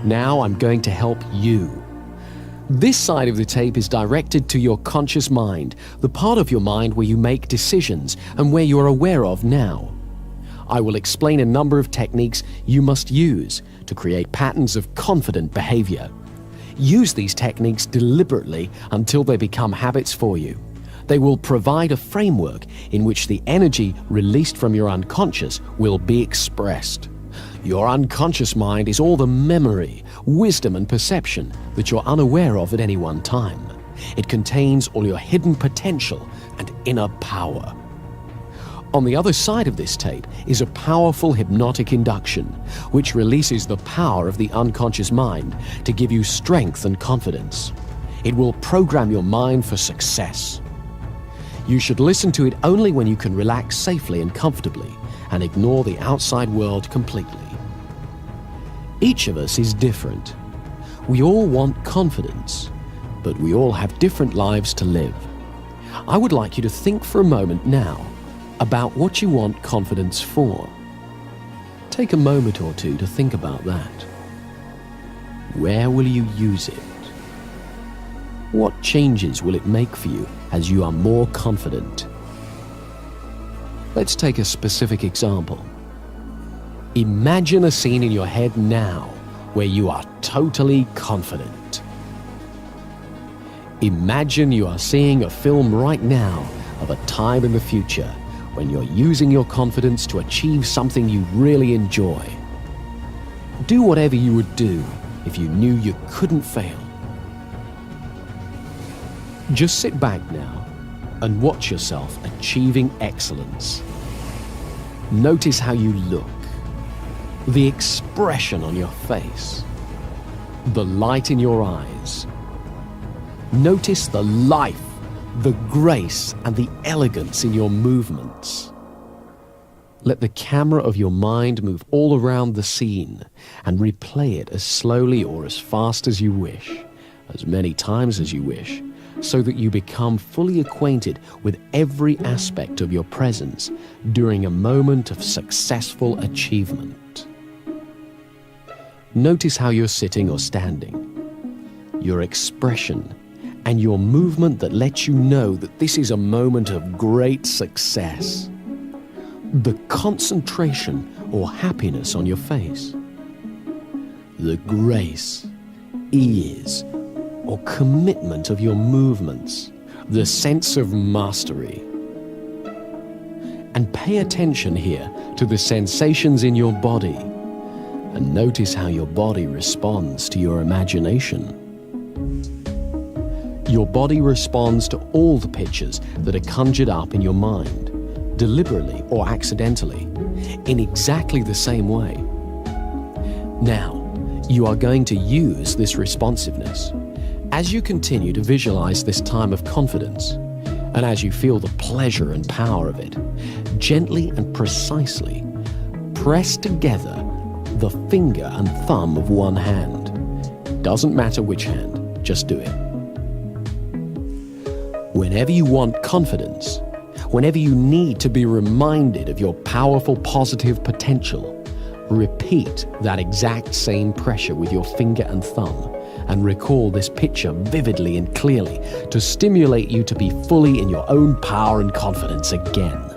Now I'm going to help you. This side of the tape is directed to your conscious mind, the part of your mind where you make decisions and where you are aware of now. I will explain a number of techniques you must use to create patterns of confident behavior. Use these techniques deliberately until they become habits for you. They will provide a framework in which the energy released from your unconscious will be expressed. Your unconscious mind is all the memory, wisdom, and perception that you're unaware of at any one time. It contains all your hidden potential and inner power. On the other side of this tape is a powerful hypnotic induction, which releases the power of the unconscious mind to give you strength and confidence. It will program your mind for success. You should listen to it only when you can relax safely and comfortably and ignore the outside world completely. Each of us is different. We all want confidence, but we all have different lives to live. I would like you to think for a moment now about what you want confidence for. Take a moment or two to think about that. Where will you use it? What changes will it make for you as you are more confident? Let's take a specific example. Imagine a scene in your head now where you are totally confident. Imagine you are seeing a film right now of a time in the future when you're using your confidence to achieve something you really enjoy. Do whatever you would do if you knew you couldn't fail. Just sit back now and watch yourself achieving excellence. Notice how you look, the expression on your face, the light in your eyes. Notice the life, the grace, and the elegance in your movements. Let the camera of your mind move all around the scene and replay it as slowly or as fast as you wish, as many times as you wish, so that you become fully acquainted with every aspect of your presence during a moment of successful achievement. Notice how you're sitting or standing, your expression, and your movement that lets you know that this is a moment of great success. The concentration or happiness on your face, the grace, ease, or commitment of your movements, the sense of mastery. And pay attention here to the sensations in your body, and notice how your body responds to your imagination. Your body responds to all the pictures that are conjured up in your mind, deliberately or accidentally, in exactly the same way. Now, you are going to use this responsiveness. As you continue to visualize this time of confidence, and as you feel the pleasure and power of it, gently and precisely press together the finger and thumb of one hand. Doesn't matter which hand, just do it. Whenever you want confidence, whenever you need to be reminded of your powerful positive potential, repeat that exact same pressure with your finger and thumb, and recall this picture vividly and clearly to stimulate you to be fully in your own power and confidence again.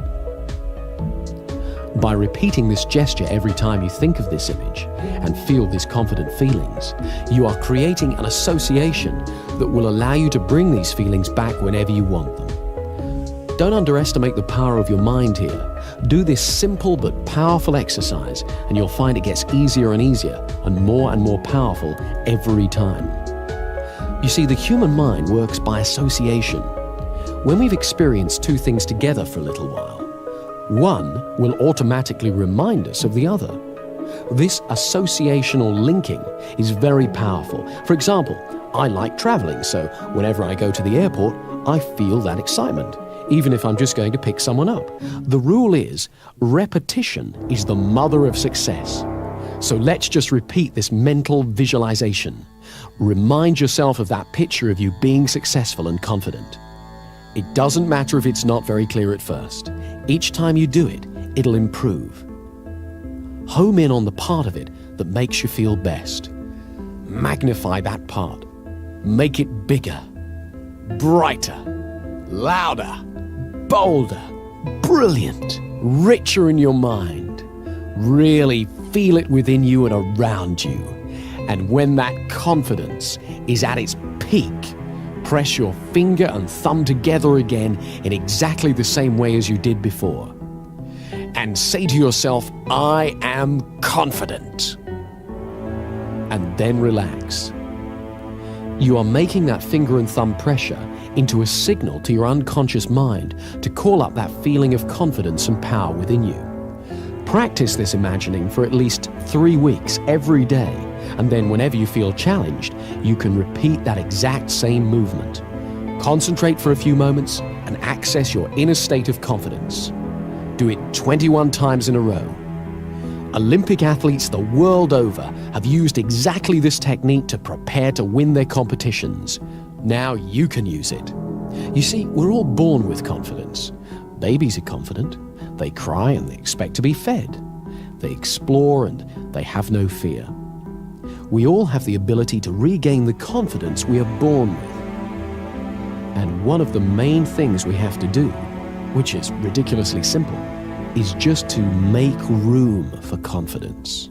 By repeating this gesture every time you think of this image and feel these confident feelings, you are creating an association that will allow you to bring these feelings back whenever you want them. Don't underestimate the power of your mind here. Do this simple but powerful exercise and you'll find it gets easier and easier and more powerful every time. You see, the human mind works by association. When we've experienced two things together for a little while, one will automatically remind us of the other. This associational linking is very powerful. For example, I like traveling, so whenever I go to the airport, I feel that excitement, even if I'm just going to pick someone up. The rule is, repetition is the mother of success. So let's just repeat this mental visualization. Remind yourself of that picture of you being successful and confident. It doesn't matter if it's not very clear at first. Each time you do it, it'll improve. Home in on the part of it that makes you feel best. Magnify that part. Make it bigger, brighter, louder, bolder, brilliant, richer in your mind. Really feel it within you and around you. And when that confidence is at its peak, press your finger and thumb together again in exactly the same way as you did before. And say to yourself, I am confident. And then relax. You are making that finger and thumb pressure into a signal to your unconscious mind to call up that feeling of confidence and power within you. Practice this imagining for at least 3 weeks every day, and then whenever you feel challenged, you can repeat that exact same movement. Concentrate for a few moments and access your inner state of confidence. Do it 21 times in a row. Olympic athletes the world over have used exactly this technique to prepare to win their competitions. Now you can use it. You see, we're all born with confidence. Babies are confident. They cry and they expect to be fed. They explore and they have no fear. We all have the ability to regain the confidence we are born with. And one of the main things we have to do, which is ridiculously simple, is just to make room for confidence.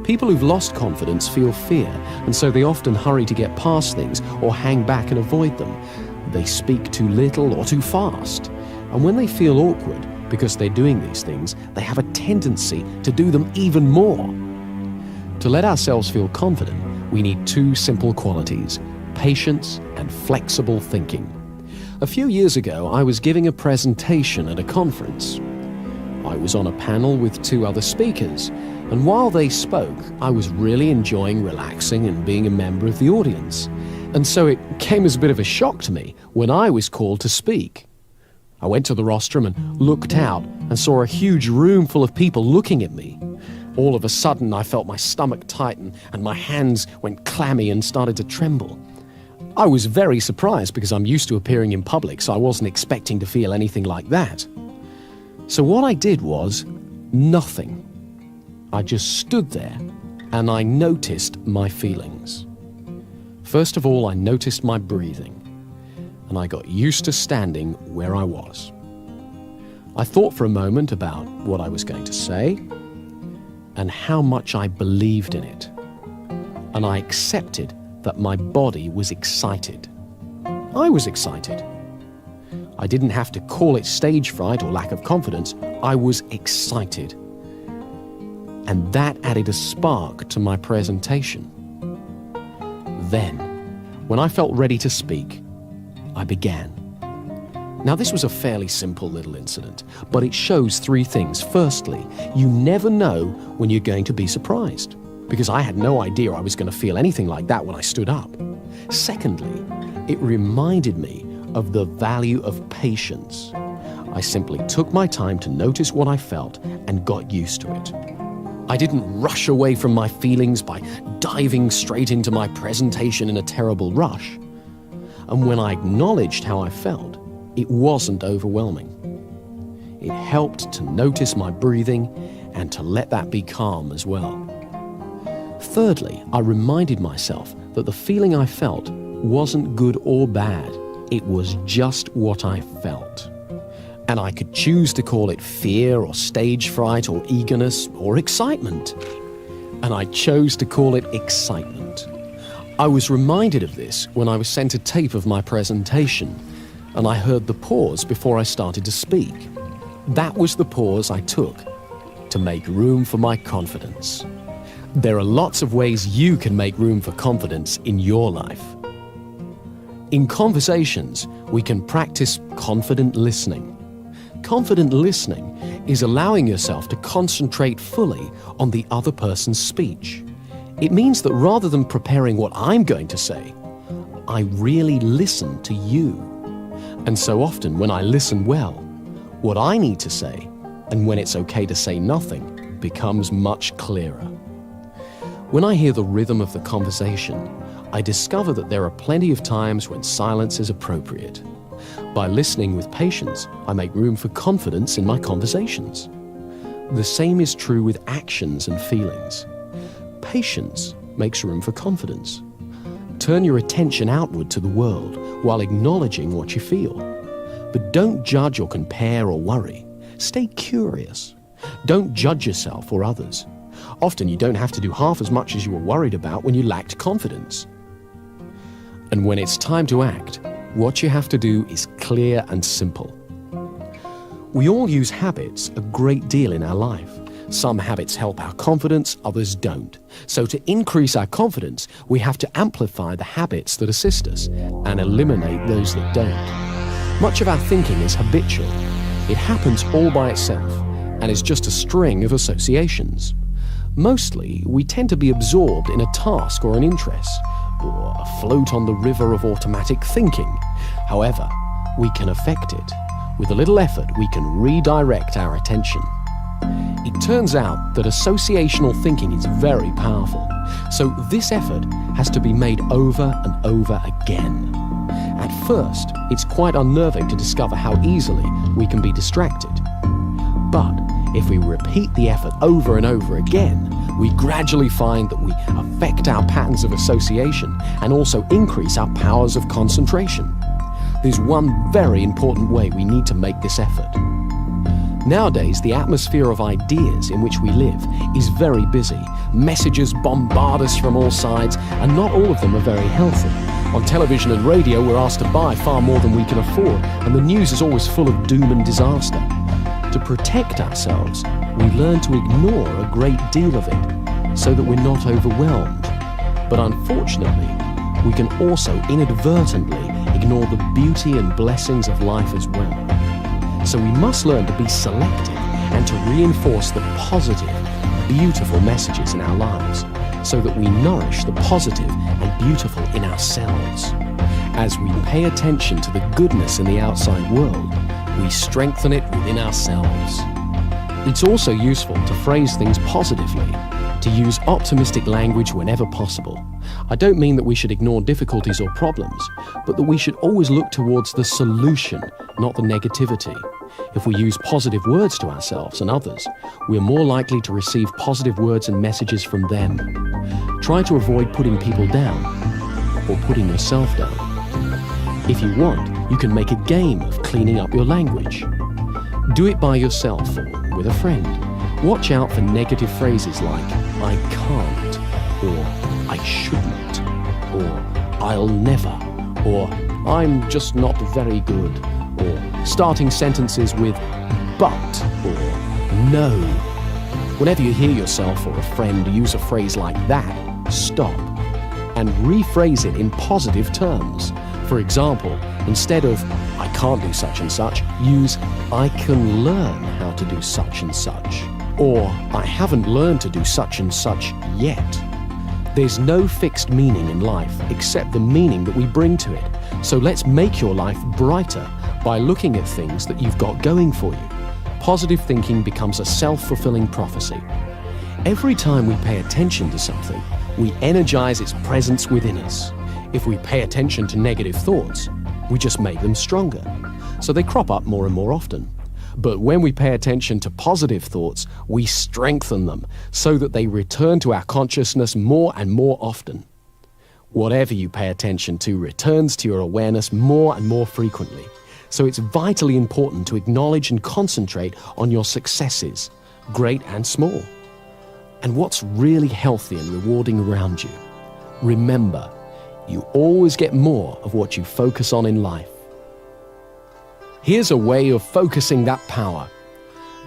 People who've lost confidence feel fear, and so they often hurry to get past things or hang back and avoid them. They speak too little or too fast. And when they feel awkward because they're doing these things, they have a tendency to do them even more. To let ourselves feel confident, we need 2 simple qualities: patience and flexible thinking. A few years ago, I was giving a presentation at a conference. I was on a panel with 2 other speakers, and while they spoke, I was really enjoying relaxing and being a member of the audience. And so it came as a bit of a shock to me when I was called to speak. I went to the rostrum and looked out and saw a huge room full of people looking at me. All of a sudden, I felt my stomach tighten and my hands went clammy and started to tremble. I was very surprised because I'm used to appearing in public, so I wasn't expecting to feel anything like that. So what I did was nothing. I just stood there and I noticed my feelings. First of all, I noticed my breathing, and I got used to standing where I was. I thought for a moment about what I was going to say and how much I believed in it, and I accepted that my body was excited. I was excited. I didn't have to call it stage fright or lack of confidence. I was excited. And that added a spark to my presentation. Then, when I felt ready to speak, I began. Now, this was a fairly simple little incident, but it shows 3 things. Firstly, you never know when you're going to be surprised, because I had no idea I was going to feel anything like that when I stood up. Secondly, it reminded me of the value of patience. I simply took my time to notice what I felt and got used to it. I didn't rush away from my feelings by diving straight into my presentation in a terrible rush. And when I acknowledged how I felt, it wasn't overwhelming. It helped to notice my breathing and to let that be calm as well. Thirdly, I reminded myself that the feeling I felt wasn't good or bad. It was just what I felt. And I could choose to call it fear or stage fright or eagerness or excitement. And I chose to call it excitement. I was reminded of this when I was sent a tape of my presentation, and I heard the pause before I started to speak. That was the pause I took to make room for my confidence. There are lots of ways you can make room for confidence in your life. In conversations, we can practice confident listening. Confident listening is allowing yourself to concentrate fully on the other person's speech. It means that rather than preparing what I'm going to say, I really listen to you. And so often when I listen well, what I need to say, and when it's okay to say nothing, becomes much clearer. When I hear the rhythm of the conversation, I discover that there are plenty of times when silence is appropriate. By listening with patience, I make room for confidence in my conversations. The same is true with actions and feelings. Patience makes room for confidence. Turn your attention outward to the world while acknowledging what you feel. But don't judge or compare or worry. Stay curious. Don't judge yourself or others. Often you don't have to do half as much as you were worried about when you lacked confidence. And when it's time to act, what you have to do is clear and simple. We all use habits a great deal in our life. Some habits help our confidence, others don't. So to increase our confidence, we have to amplify the habits that assist us and eliminate those that don't. Much of our thinking is habitual. It happens all by itself and is just a string of associations. Mostly, we tend to be absorbed in a task or an interest, or afloat on the river of automatic thinking. However, we can affect it. With a little effort, we can redirect our attention. It turns out that associational thinking is very powerful, so this effort has to be made over and over again. At first, it's quite unnerving to discover how easily we can be distracted. But if we repeat the effort over and over again, we gradually find that we affect our patterns of association and also increase our powers of concentration. There's one very important way we need to make this effort. Nowadays, the atmosphere of ideas in which we live is very busy. Messages bombard us from all sides, and not all of them are very healthy. On television and radio, we're asked to buy far more than we can afford, and the news is always full of doom and disaster. To protect ourselves, we learn to ignore a great deal of it so that we're not overwhelmed. But unfortunately, we can also inadvertently ignore the beauty and blessings of life as well. So we must learn to be selective and to reinforce the positive, beautiful messages in our lives so that we nourish the positive and beautiful in ourselves. As we pay attention to the goodness in the outside world, we strengthen it within ourselves. It's also useful to phrase things positively, to use optimistic language whenever possible. I don't mean that we should ignore difficulties or problems, but that we should always look towards the solution, not the negativity. If we use positive words to ourselves and others, we're more likely to receive positive words and messages from them. Try to avoid putting people down or putting yourself down. If you want, you can make a game of cleaning up your language. Do it by yourself or with a friend. Watch out for negative phrases like I can't, or I shouldn't, or I'll never, or I'm just not very good, or starting sentences with but or no. Whenever you hear yourself or a friend use a phrase like that, stop and rephrase it in positive terms. For example, instead of I can't do such and such, use I can learn how to do such and such. Or I haven't learned to do such and such yet. There's no fixed meaning in life except the meaning that we bring to it. So let's make your life brighter by looking at things that you've got going for you. Positive thinking becomes a self-fulfilling prophecy. Every time we pay attention to something, we energize its presence within us. If we pay attention to negative thoughts, we just make them stronger. So they crop up more and more often. But when we pay attention to positive thoughts, we strengthen them so that they return to our consciousness more and more often. Whatever you pay attention to returns to your awareness more and more frequently. So it's vitally important to acknowledge and concentrate on your successes, great and small, and what's really healthy and rewarding around you. Remember, you always get more of what you focus on in life. Here's a way of focusing that power.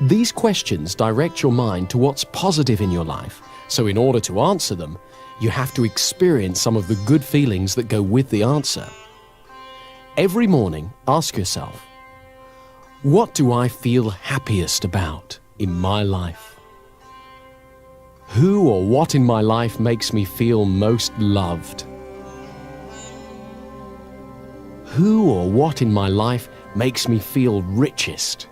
These questions direct your mind to what's positive in your life, so in order to answer them, you have to experience some of the good feelings that go with the answer. Every morning, ask yourself, what do I feel happiest about in my life? Who or what in my life makes me feel most loved? Who or what in my life makes me feel richest?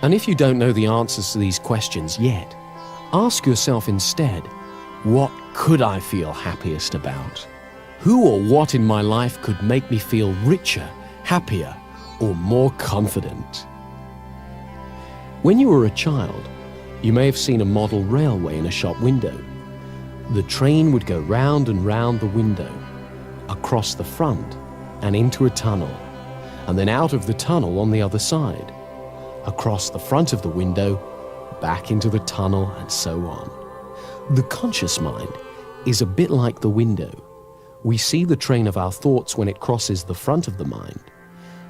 And if you don't know the answers to these questions yet, ask yourself instead, what could I feel happiest about? Who or what in my life could make me feel richer, happier, or more confident? When you were a child, you may have seen a model railway in a shop window. The train would go round and round the window, across the front and into a tunnel, and then out of the tunnel on the other side, across the front of the window, back into the tunnel, and so on. The conscious mind is a bit like the window. We see the train of our thoughts when it crosses the front of the mind,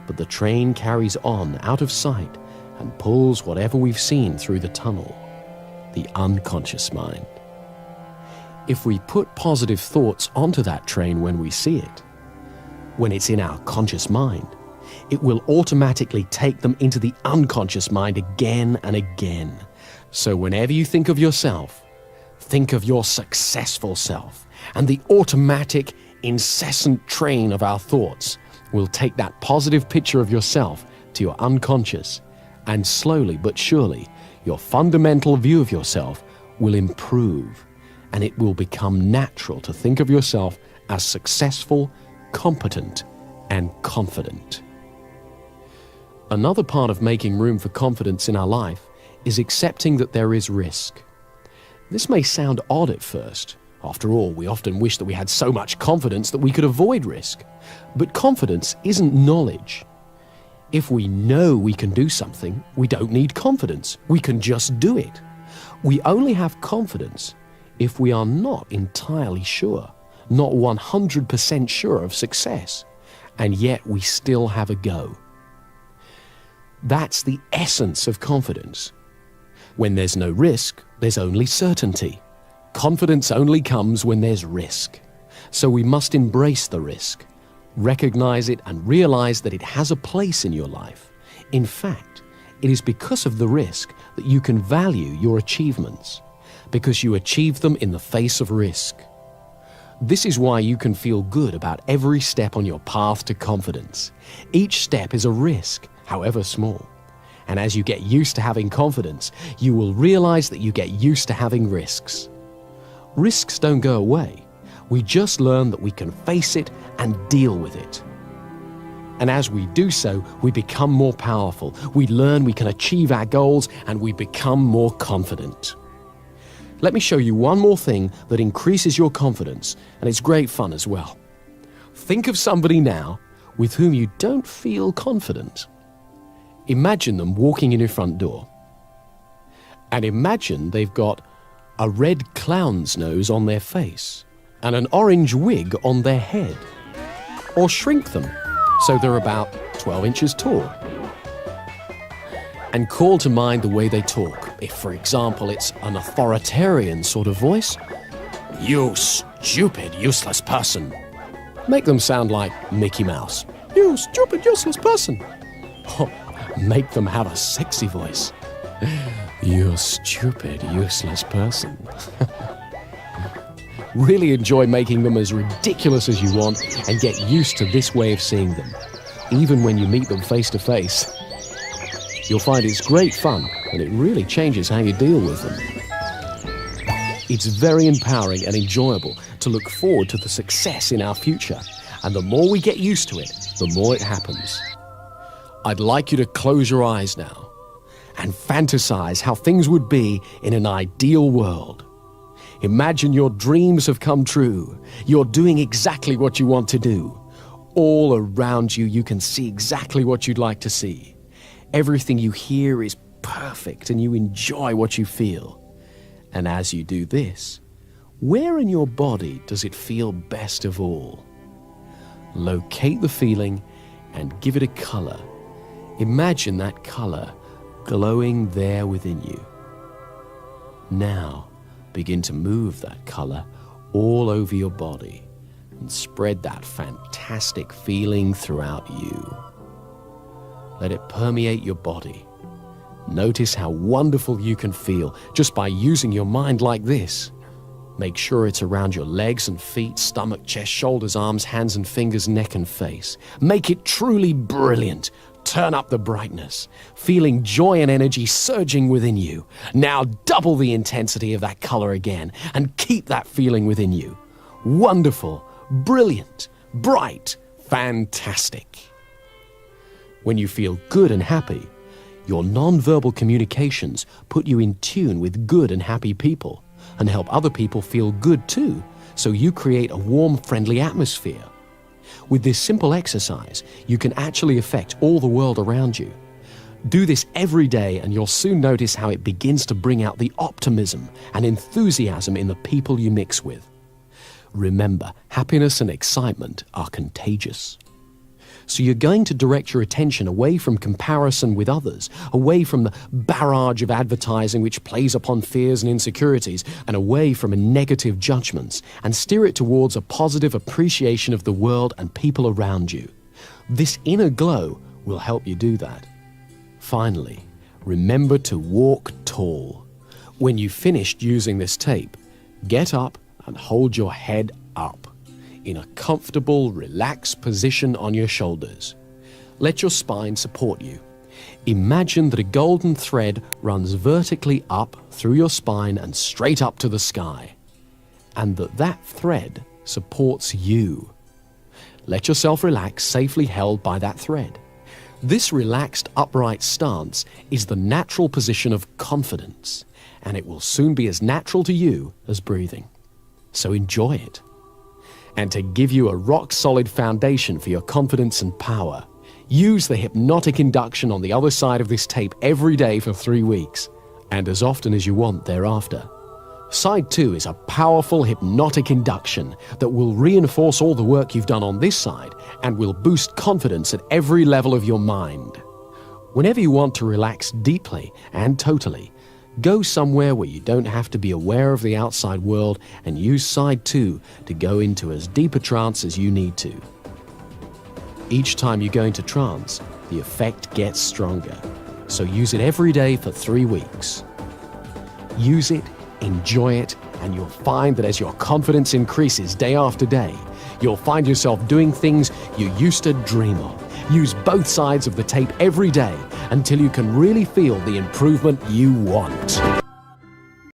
but the train carries on out of sight and pulls whatever we've seen through the tunnel, the unconscious mind. If we put positive thoughts onto that train when we see it, when it's in our conscious mind, it will automatically take them into the unconscious mind again and again. So whenever you think of yourself, think of your successful self, and the automatic, incessant train of our thoughts will take that positive picture of yourself to your unconscious, and slowly but surely, your fundamental view of yourself will improve, and it will become natural to think of yourself as successful, competent, and confident. Another part of making room for confidence in our life is accepting that there is risk. This may sound odd at first. After all, we often wish that we had so much confidence that we could avoid risk. But confidence isn't knowledge. If we know we can do something, we don't need confidence. We can just do it. We only have confidence if we are not entirely sure, not 100% sure of success, and yet we still have a go. That's the essence of confidence. When there's no risk, there's only certainty. Confidence only comes when there's risk. So we must embrace the risk, recognize it, and realize that it has a place in your life. In fact, it is because of the risk that you can value your achievements, because you achieve them in the face of risk. This is why you can feel good about every step on your path to confidence. Each step is a risk, however small. And as you get used to having confidence, you will realize that you get used to having risks. Risks don't go away. We just learn that we can face it and deal with it. And as we do so, we become more powerful. We learn we can achieve our goals, and we become more confident. Let me show you one more thing that increases your confidence, and it's great fun as well. Think of somebody now with whom you don't feel confident. Imagine them walking in your front door. And imagine they've got a red clown's nose on their face and an orange wig on their head. Or shrink them so they're about 12 inches tall. And call to mind the way they talk. If, for example, it's an authoritarian sort of voice, "You stupid, useless person." Make them sound like Mickey Mouse. "You stupid, useless person." Oh, make them have a sexy voice. "You stupid, useless person." Really enjoy making them as ridiculous as you want, and get used to this way of seeing them, even when you meet them face to face. You'll find it's great fun, and it really changes how you deal with them. It's very empowering and enjoyable to look forward to the success in our future, and the more we get used to it, the more it happens. I'd like you to close your eyes now and fantasize how things would be in an ideal world. Imagine your dreams have come true. You're doing exactly what you want to do. All around you, you can see exactly what you'd like to see. Everything you hear is perfect, and you enjoy what you feel. And as you do this, where in your body does it feel best of all? Locate the feeling and give it a color. Imagine that color glowing there within you. Now, begin to move that color all over your body and spread that fantastic feeling throughout you. Let it permeate your body. Notice how wonderful you can feel just by using your mind like this. Make sure it's around your legs and feet, stomach, chest, shoulders, arms, hands and fingers, neck and face. Make it truly brilliant. Turn up the brightness, feeling joy and energy surging within you. Now double the intensity of that color again and keep that feeling within you. Wonderful, brilliant, bright, fantastic. When you feel good and happy, your non-verbal communications put you in tune with good and happy people. and help other people feel good too, so you create a warm, friendly atmosphere. With this simple exercise, you can actually affect all the world around you. Do this every day and you'll soon notice how it begins to bring out the optimism and enthusiasm in the people you mix with. Remember, happiness and excitement are contagious. So you're going to direct your attention away from comparison with others, away from the barrage of advertising which plays upon fears and insecurities, and away from negative judgments, and steer it towards a positive appreciation of the world and people around you. This inner glow will help you do that. Finally, remember to walk tall. When you've finished using this tape, get up and hold your head up in a comfortable, relaxed position on your shoulders. Let your spine support you. Imagine that a golden thread runs vertically up through your spine and straight up to the sky, and that thread supports you. Let yourself relax, safely held by that thread. This relaxed, upright stance is the natural position of confidence, and it will soon be as natural to you as breathing. So enjoy it. And to give you a rock-solid foundation for your confidence and power, use the hypnotic induction on the other side of this tape every day for 3 weeks, and as often as you want thereafter. Side 2 is a powerful hypnotic induction that will reinforce all the work you've done on this side and will boost confidence at every level of your mind. Whenever you want to relax deeply and totally, go somewhere where you don't have to be aware of the outside world and use side 2 to go into as deep a trance as you need to. Each time you go into trance, the effect gets stronger. So use it every day for 3 weeks. Use it, enjoy it, and you'll find that as your confidence increases day after day, you'll find yourself doing things you used to dream of. Use both sides of the tape every day until you can really feel the improvement you want.